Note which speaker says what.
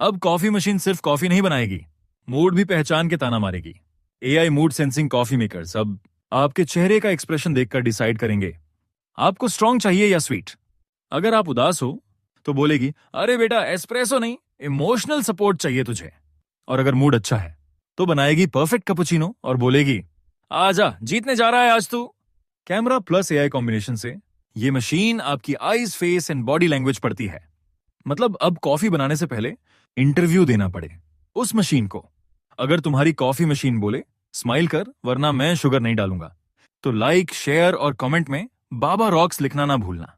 Speaker 1: अब coffee machine सिर्फ coffee नहीं बनाएगी, मूड भी पहचान के ताना मारेगी। AI mood sensing coffee makers अब आपके चेहरे का एक्सप्रेशन देखकर डिसाइड करेंगे आपको स्ट्रांग चाहिए या स्वीट। अगर आप उदास हो तो बोलेगी, अरे बेटा एस्प्रेसो नहीं, इमोशनल सपोर्ट चाहिए तुझे। और अगर मूड अच्छा है तो बनाएगी परफेक्ट कैपुचिनो और बोलेगी, आजा जीतने जा रहा है आज तू। कैमरा प्लस एआई कॉम्बिनेशन से ये मशीन आपकी eyes, face and body language पढ़ती है। मतलब अब कॉफी बनाने से पहले इंटरव्यू देना पड़े उस मशीन को। अगर तुम्हारी कॉफी मशीन बोले स्माइल कर वरना मैं शुगर नहीं डालूंगा, तो लाइक, शेयर और कमेंट में बाबा रॉक्स लिखना ना भूलना।